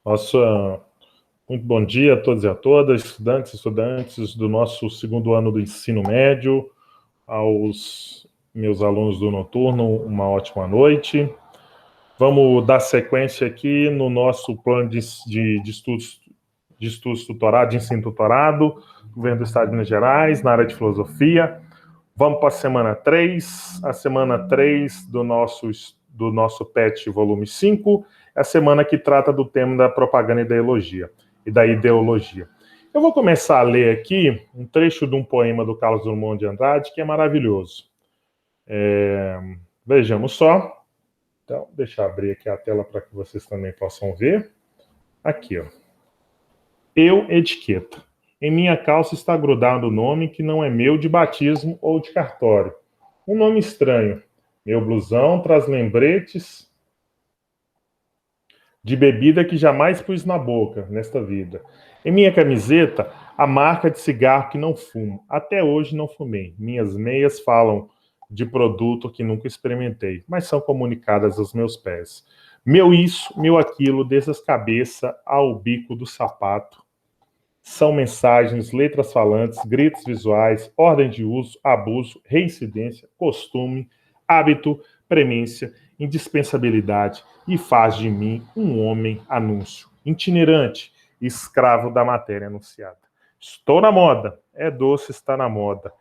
Nossa, muito bom dia a todos e a todas, estudantes e estudantes do nosso segundo ano do ensino médio, aos meus alunos do noturno, uma ótima noite. Vamos dar sequência aqui no nosso plano de estudos tutorado, de ensino tutorado, governo do Estado de Minas Gerais, na área de filosofia. Vamos para a semana 3, do nosso PET volume 5, é a semana que trata do tema da propaganda e da ideologia. Eu vou começar a ler aqui um trecho de um poema do Carlos Drummond de Andrade, que é maravilhoso. Vejamos só. Então, deixa eu abrir aqui a tela para que vocês também possam ver. Aqui, ó. Eu, etiqueta. Em minha calça está grudado o nome que não é meu de batismo ou de cartório. Um nome estranho. Meu blusão traz lembretes de bebida que jamais pus na boca nesta vida. Em minha camiseta, a marca de cigarro que não fumo. Até hoje não fumei. Minhas meias falam de produto que nunca experimentei, mas são comunicadas aos meus pés. Meu isso, meu aquilo, desde as cabeças ao bico do sapato. São mensagens, letras falantes, gritos visuais, ordem de uso, abuso, reincidência, costume, hábito, premência, indispensabilidade, e faz de mim um homem anúncio, itinerante, escravo da matéria anunciada. Estou na moda, é doce estar na moda,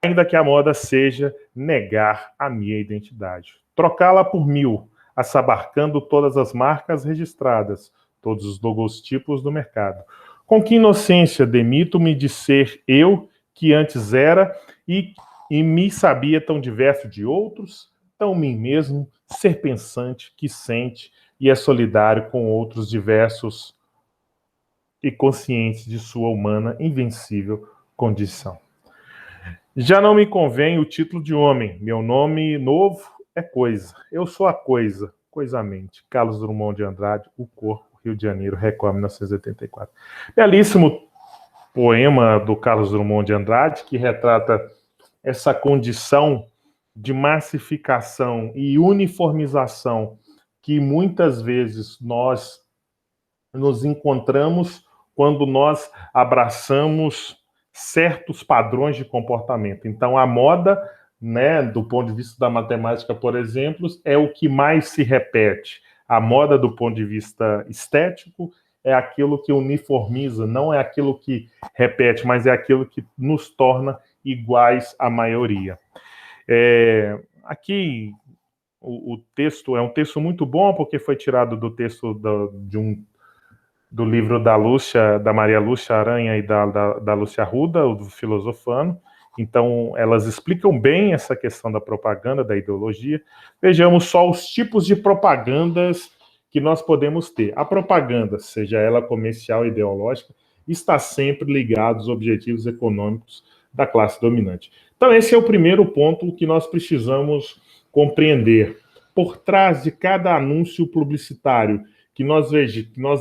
ainda que a moda seja negar a minha identidade. Trocá-la por mil, assabarcando todas as marcas registradas, todos os logotipos do mercado. Com que inocência demito-me de ser eu, que antes era, e me sabia tão diverso de outros, tão mim mesmo, ser pensante, que sente e é solidário com outros diversos e conscientes de sua humana, invencível condição. Já não me convém o título de homem, meu nome novo é coisa, eu sou a coisa, coisamente. Carlos Drummond de Andrade, O Corpo, Rio de Janeiro, Record, 1984. Belíssimo poema do Carlos Drummond de Andrade, que retrata essa condição de massificação e uniformização que muitas vezes nós nos encontramos quando nós abraçamos certos padrões de comportamento. Então, a moda, né, do ponto de vista da matemática, por exemplo, é o que mais se repete. A moda, do ponto de vista estético, é aquilo que uniformiza, não é aquilo que repete, mas é aquilo que nos torna iguais à maioria. Aqui, o texto é um texto muito bom, porque foi tirado do texto do livro da Maria Lúcia Aranha e da Lúcia Arruda, o Filosofano. Então, elas explicam bem essa questão da propaganda, da ideologia. Vejamos só os tipos de propagandas que nós podemos ter. A propaganda, seja ela comercial, ideológica, está sempre ligada aos objetivos econômicos da classe dominante. Então, esse é o primeiro ponto que nós precisamos compreender. Por trás de cada anúncio publicitário que nós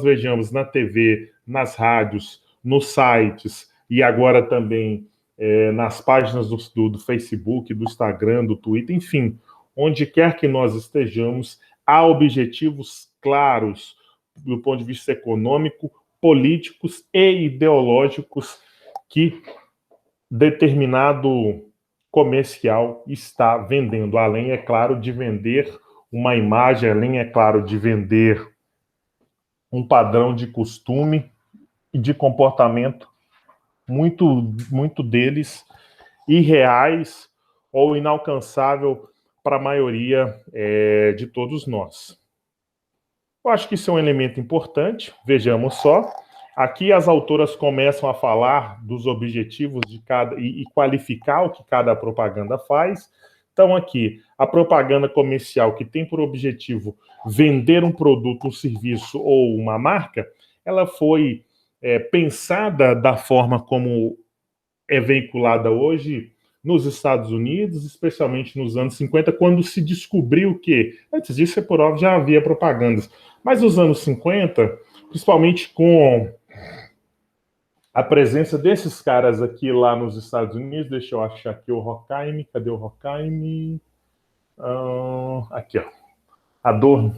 vejamos na TV, nas rádios, nos sites e agora também nas páginas do Facebook, do Instagram, do Twitter, enfim, onde quer que nós estejamos, há objetivos claros do ponto de vista econômico, políticos e ideológicos que determinado comercial está vendendo, além, é claro, de vender uma imagem, além, é claro, de vender um padrão de costume e de comportamento, muito deles irreais ou inalcançável para a maioria de todos nós. Eu acho que isso é um elemento importante. Vejamos só. Aqui as autoras começam a falar dos objetivos de cada e qualificar o que cada propaganda faz. Então, aqui, a propaganda comercial que tem por objetivo vender um produto, um serviço ou uma marca, ela foi pensada da forma como é veiculada hoje nos Estados Unidos, especialmente nos anos 50, quando se descobriu que, antes disso, por óbvio, já havia propagandas, mas nos anos 50, principalmente com a presença desses caras aqui lá nos Estados Unidos, deixa eu achar aqui o Horkheim, cadê o Horkheim? Aqui, ó, Adorno.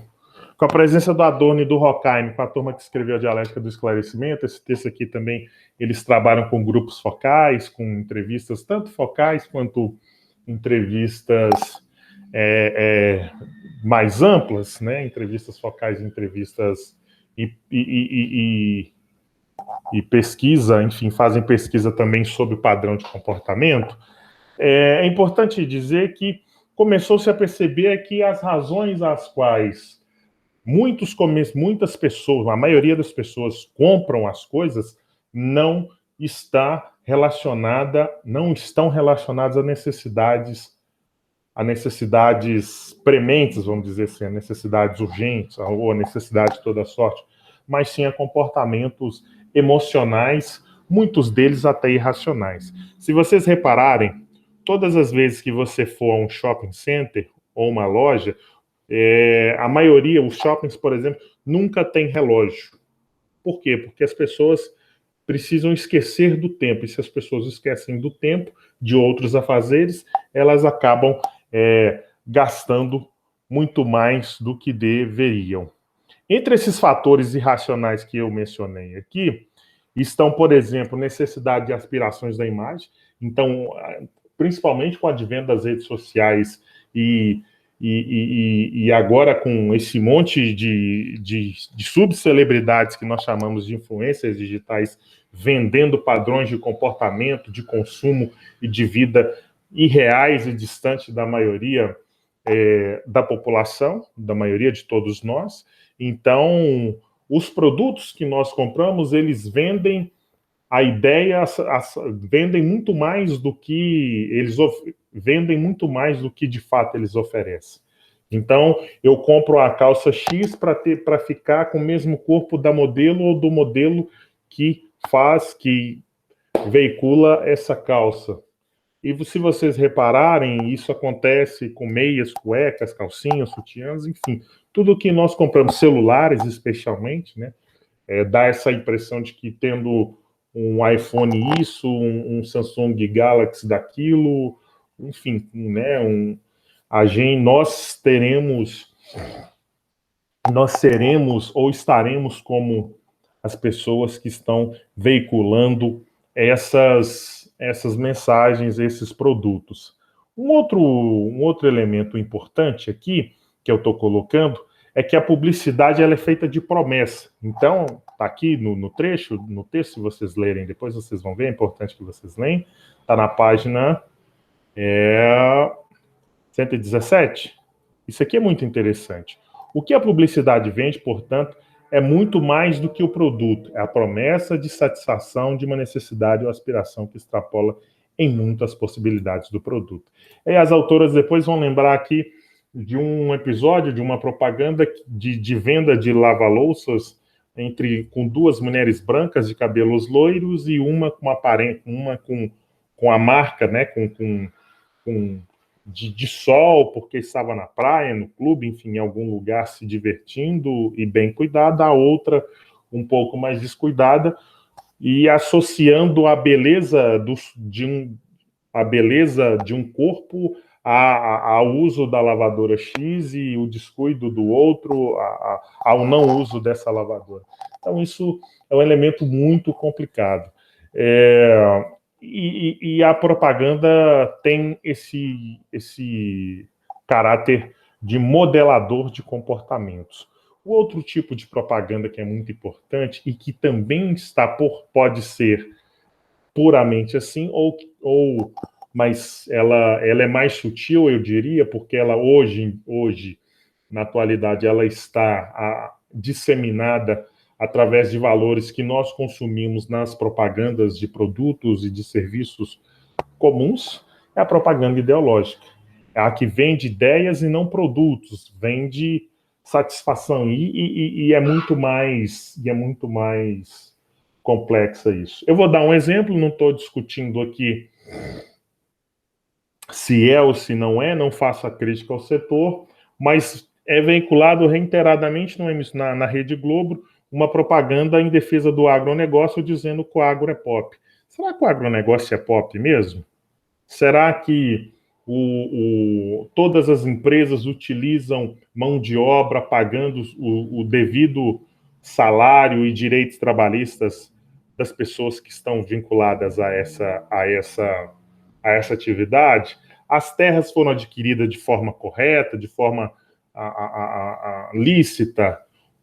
Com a presença do Adorno e do Horkheim, com a turma que escreveu a Dialética do Esclarecimento, esse texto aqui também, eles trabalham com grupos focais, com entrevistas tanto focais quanto entrevistas mais amplas, né? Entrevistas focais, entrevistas e pesquisa, enfim, fazem pesquisa também sobre o padrão de comportamento. É importante dizer que começou-se a perceber que as razões às quais muitas pessoas, a maioria das pessoas compram as coisas, não estão relacionadas a necessidades prementes, vamos dizer assim, a necessidades urgentes, ou a necessidade de toda sorte, mas sim a comportamentos emocionais, muitos deles até irracionais. Se vocês repararem, todas as vezes que você for a um shopping center ou uma loja, a maioria, os shoppings, por exemplo, nunca tem relógio. Por quê? Porque as pessoas precisam esquecer do tempo. E se as pessoas esquecem do tempo, de outros afazeres, elas acabam gastando muito mais do que deveriam. Entre esses fatores irracionais que eu mencionei aqui, estão, por exemplo, necessidade de aspirações da imagem. Então, principalmente com o advento das redes sociais e agora com esse monte de subcelebridades que nós chamamos de influencers digitais vendendo padrões de comportamento, de consumo e de vida irreais e distantes da maioria da população, da maioria de todos nós. Então, os produtos que nós compramos, eles vendem a ideia, vendem muito mais do que vendem muito mais do que de fato eles oferecem. Então, eu compro a calça X para ficar com o mesmo corpo da modelo ou do modelo que veicula essa calça. E se vocês repararem, isso acontece com meias, cuecas, calcinhas, sutiãs, enfim, tudo que nós compramos, celulares especialmente, né, dá essa impressão de que tendo um iPhone isso, um Samsung Galaxy daquilo, enfim, né, nós seremos ou estaremos como as pessoas que estão veiculando essas mensagens, esses produtos. Um outro elemento importante aqui, que eu estou colocando, é que a publicidade ela é feita de promessa. Então, está aqui no trecho, no texto, se vocês lerem, depois vocês vão ver, é importante que vocês leiam, está na página 117. Isso aqui é muito interessante. O que a publicidade vende, portanto, é muito mais do que o produto. É a promessa de satisfação de uma necessidade ou aspiração que extrapola em muitas possibilidades do produto. E as autoras depois vão lembrar aqui de um episódio, de uma propaganda de venda de lava-louças com duas mulheres brancas de cabelos loiros e uma com a marca, né, de sol, porque estava na praia, no clube, enfim, em algum lugar se divertindo e bem cuidada, a outra um pouco mais descuidada, e associando a beleza de um corpo ao uso da lavadora X e o descuido do outro ao não uso dessa lavadora. Então, isso é um elemento muito complicado. E a propaganda tem esse caráter de modelador de comportamentos. O outro tipo de propaganda que é muito importante e que também pode ser puramente assim, mas ela é mais sutil, eu diria, porque ela hoje, na atualidade, ela está disseminada através de valores que nós consumimos nas propagandas de produtos e de serviços comuns, é a propaganda ideológica. É a que vende ideias e não produtos, vende satisfação, e é muito mais complexa isso. Eu vou dar um exemplo, não estou discutindo aqui se é ou se não é, não faço a crítica ao setor, mas é veiculado reiteradamente na Rede Globo uma propaganda em defesa do agronegócio dizendo que o agro é pop. Será que o agronegócio é pop mesmo? Será que todas as empresas utilizam mão de obra pagando o devido salário e direitos trabalhistas das pessoas que estão vinculadas a essa atividade. As terras foram adquiridas de forma correta, de forma lícita,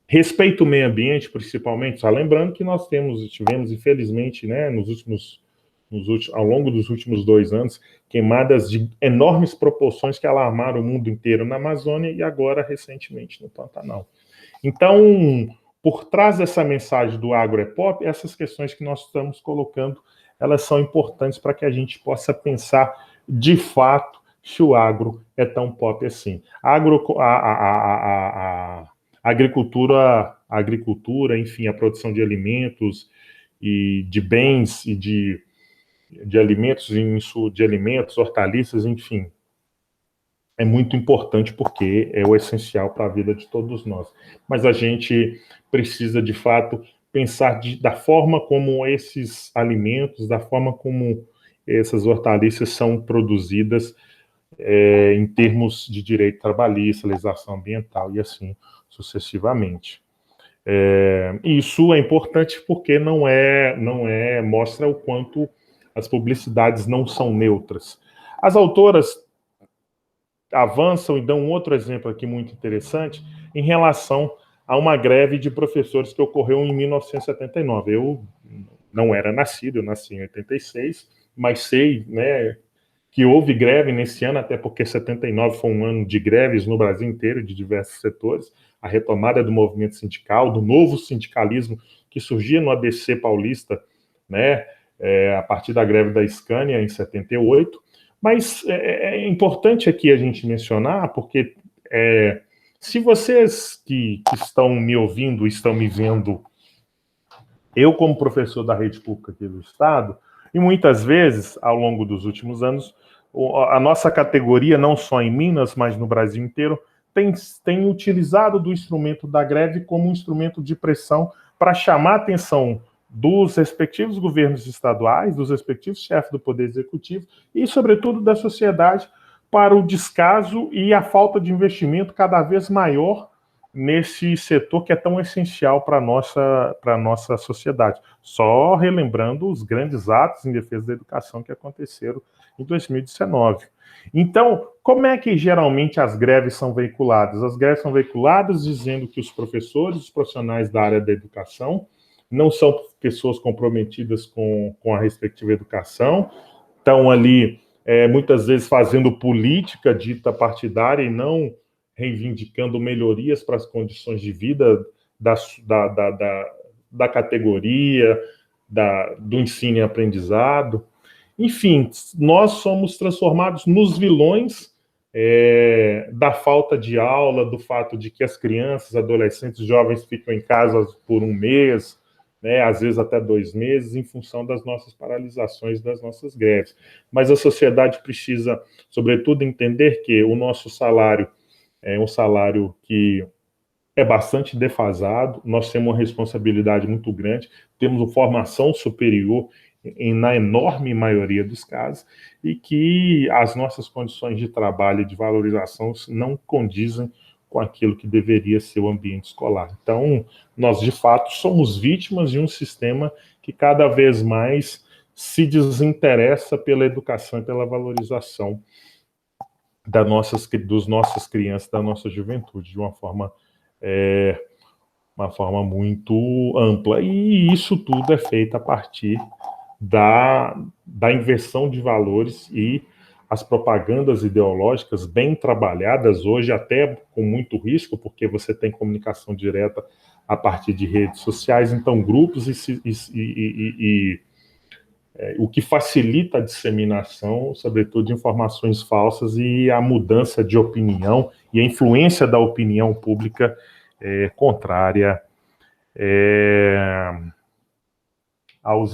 respeito ao meio ambiente, principalmente. Só lembrando que nós tivemos, infelizmente, né, ao longo dos últimos 2 anos, queimadas de enormes proporções que alarmaram o mundo inteiro na Amazônia e agora, recentemente, no Pantanal. Então, por trás dessa mensagem do agro é pop, essas questões que nós estamos colocando, elas são importantes para que a gente possa pensar, de fato, se o agro é tão pop assim. A agricultura, enfim, a produção de alimentos e de bens e de alimentos, de alimentos, hortaliças, enfim, é muito importante porque é o essencial para a vida de todos nós. Mas a gente precisa, de fato, pensar da forma como esses alimentos, da forma como essas hortaliças são produzidas em termos de direito trabalhista, legislação ambiental e assim sucessivamente. Isso é importante porque mostra o quanto as publicidades não são neutras. As autoras avançam e dão um outro exemplo aqui muito interessante em relação a uma greve de professores que ocorreu em 1979. Eu não era nascido, eu nasci em 86, mas sei, né, que houve greve nesse ano, até porque 79 foi um ano de greves no Brasil inteiro, de diversos setores, a retomada do movimento sindical, do novo sindicalismo que surgia no ABC paulista, né, a partir da greve da Scania em 78. Mas é importante aqui a gente mencionar, porque se vocês que estão me ouvindo, estão me vendo, eu como professor da rede pública aqui do Estado, e muitas vezes, ao longo dos últimos anos, a nossa categoria, não só em Minas, mas no Brasil inteiro, tem utilizado do instrumento da greve como um instrumento de pressão para chamar a atenção dos respectivos governos estaduais, dos respectivos chefes do Poder Executivo e, sobretudo, da sociedade para o descaso e a falta de investimento cada vez maior nesse setor que é tão essencial para a nossa sociedade. Só relembrando os grandes atos em defesa da educação que aconteceram em 2019. Então, como é que geralmente as greves são veiculadas? As greves são veiculadas dizendo que os professores, os profissionais da área da educação, não são pessoas comprometidas com a respectiva educação, estão ali, muitas vezes, fazendo política dita partidária e não reivindicando melhorias para as condições de vida da categoria, do ensino e aprendizado. Enfim, nós somos transformados nos vilões da falta de aula, do fato de que as crianças, adolescentes, jovens ficam em casa por 1 mês, né, às vezes até 2 meses, em função das nossas paralisações, das nossas greves. Mas a sociedade precisa, sobretudo, entender que o nosso salário é um salário que é bastante defasado, nós temos uma responsabilidade muito grande, temos uma formação superior na enorme maioria dos casos, e que as nossas condições de trabalho e de valorização não condizem com aquilo que deveria ser o ambiente escolar. Então, nós, de fato, somos vítimas de um sistema que cada vez mais se desinteressa pela educação e pela valorização dos nossas crianças, da nossa juventude, de uma forma muito ampla. E isso tudo é feito a partir da inversão de valores e as propagandas ideológicas bem trabalhadas, hoje até com muito risco, porque você tem comunicação direta a partir de redes sociais, então grupos o que facilita a disseminação, sobretudo, de informações falsas e a mudança de opinião e a influência da opinião pública contrária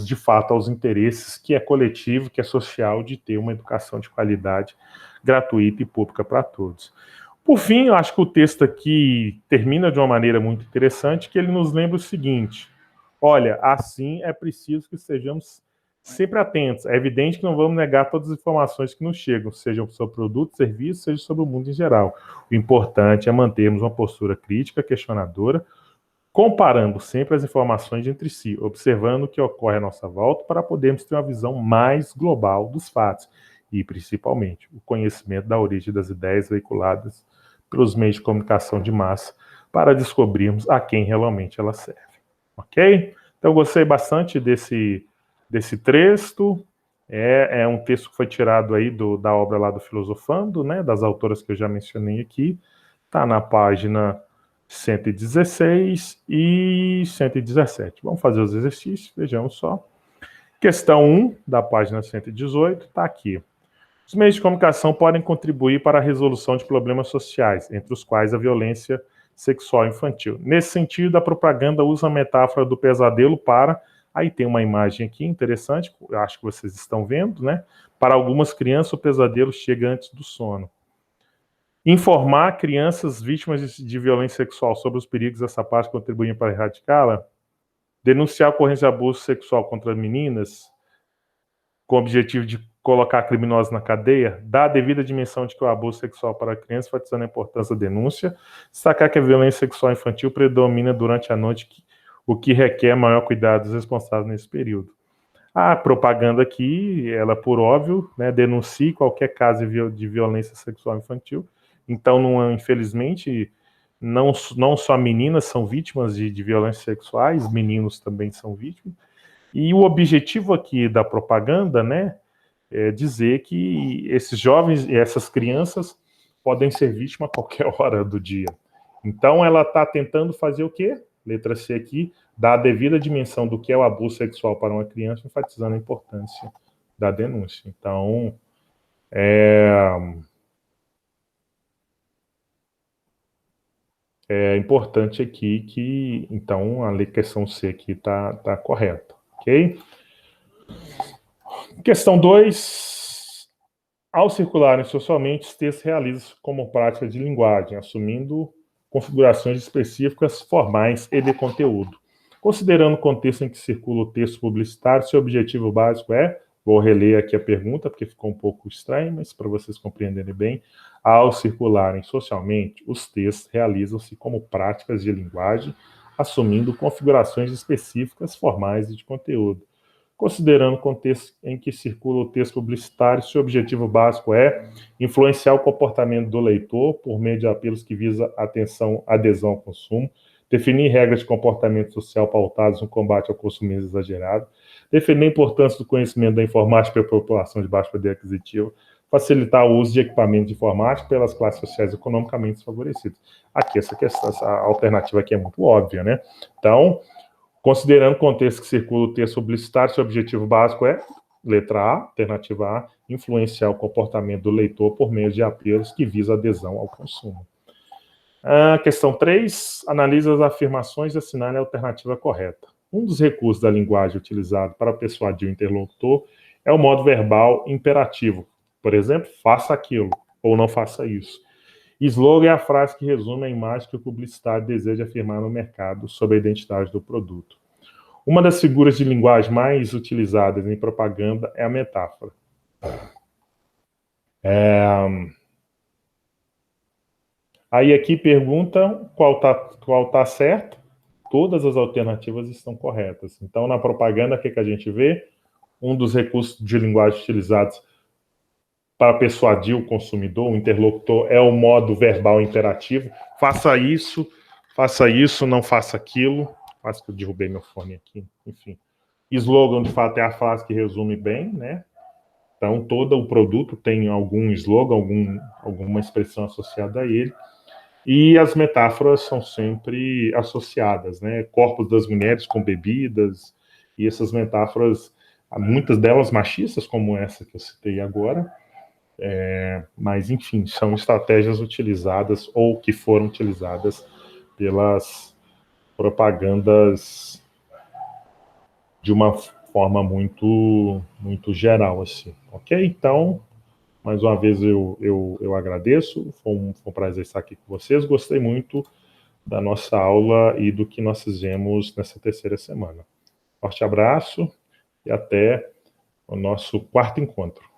de fato, aos interesses que é coletivo, que é social, de ter uma educação de qualidade gratuita e pública para todos. Por fim, eu acho que o texto aqui termina de uma maneira muito interessante, que ele nos lembra o seguinte: olha, assim é preciso que sejamos sempre atentos. É evidente que não vamos negar todas as informações que nos chegam, sejam sobre produto, serviço, seja sobre o mundo em geral. O importante é mantermos uma postura crítica, questionadora, comparando sempre as informações entre si, observando o que ocorre à nossa volta para podermos ter uma visão mais global dos fatos e, principalmente, o conhecimento da origem das ideias veiculadas pelos meios de comunicação de massa para descobrirmos a quem realmente ela serve. Ok? Então, eu gostei bastante desse texto. É um texto que foi tirado aí da obra lá do Filosofando, né, das autoras que eu já mencionei aqui. Está na página 116 e 117. Vamos fazer os exercícios, vejamos só. Questão 1, da página 118, está aqui. Os meios de comunicação podem contribuir para a resolução de problemas sociais, entre os quais a violência sexual infantil. Nesse sentido, a propaganda usa a metáfora do pesadelo para... Aí tem uma imagem aqui interessante, eu acho que vocês estão vendo, né? Para algumas crianças, o pesadelo chega antes do sono. Informar crianças vítimas de violência sexual sobre os perigos dessa parte contribuem para erradicá-la. Denunciar a ocorrência de abuso sexual contra meninas, com o objetivo de colocar criminosos na cadeia, dar a devida dimensão de que o abuso sexual para crianças, enfatizando a importância da denúncia, destacar que a violência sexual infantil predomina durante a noite, o que requer maior cuidado dos responsáveis nesse período. A propaganda aqui, ela por óbvio, né, denuncia qualquer caso de violência sexual infantil. Então, não, infelizmente, não só meninas são vítimas de violências sexuais, meninos também são vítimas. E o objetivo aqui da propaganda, né, é dizer que esses jovens e essas crianças podem ser vítimas a qualquer hora do dia. Então, ela está tentando fazer o quê? Letra C aqui, dar a devida dimensão do que é o abuso sexual para uma criança, enfatizando a importância da denúncia. Então, é importante aqui que, então, a questão C aqui está correta, ok? Questão 2. Ao circularem socialmente, os textos realizam-se como prática de linguagem, assumindo configurações específicas, formais e de conteúdo. Considerando o contexto em que circula o texto publicitário, seu objetivo básico é, vou reler aqui a pergunta, porque ficou um pouco estranho, mas para vocês compreenderem bem, ao circularem socialmente, os textos realizam-se como práticas de linguagem, assumindo configurações específicas, formais e de conteúdo. Considerando o contexto em que circula o texto publicitário, seu objetivo básico é influenciar o comportamento do leitor por meio de apelos que visam adesão ao consumo, definir regras de comportamento social pautadas no combate ao consumismo exagerado, definir a importância do conhecimento da informática para a população de baixo poder aquisitivo, facilitar o uso de equipamento de informática pelas classes sociais economicamente desfavorecidas. Aqui, essa alternativa aqui é muito óbvia, né? Então, considerando o contexto que circula o texto publicitário, seu objetivo básico é, letra A, alternativa A, influenciar o comportamento do leitor por meio de apelos que visam adesão ao consumo. Questão 3, analisa as afirmações e assinale a alternativa correta. Um dos recursos da linguagem utilizado para persuadir o interlocutor é o modo verbal imperativo. Por exemplo, faça aquilo, ou não faça isso. Slogan é a frase que resume a imagem que o publicitário deseja afirmar no mercado sobre a identidade do produto. Uma das figuras de linguagem mais utilizadas em propaganda é a metáfora. Aí aqui perguntam qual tá certo. Todas as alternativas estão corretas. Então, na propaganda, o que a gente vê? Um dos recursos de linguagem utilizados para persuadir o consumidor, o interlocutor, é o modo verbal imperativo. Faça isso, não faça aquilo. Quase que eu derrubei meu fone aqui. Enfim. Slogan, de fato, é a frase que resume bem, né? Então, todo o produto tem algum slogan, alguma expressão associada a ele. E as metáforas são sempre associadas, né? Corpos das mulheres com bebidas, e essas metáforas, muitas delas machistas, como essa que eu citei agora, mas, enfim, são estratégias utilizadas ou que foram utilizadas pelas propagandas de uma forma muito geral, assim, ok? Então, mais uma vez eu agradeço, foi um prazer estar aqui com vocês, gostei muito da nossa aula e do que nós fizemos nessa terceira semana. Forte abraço e até o nosso quarto encontro.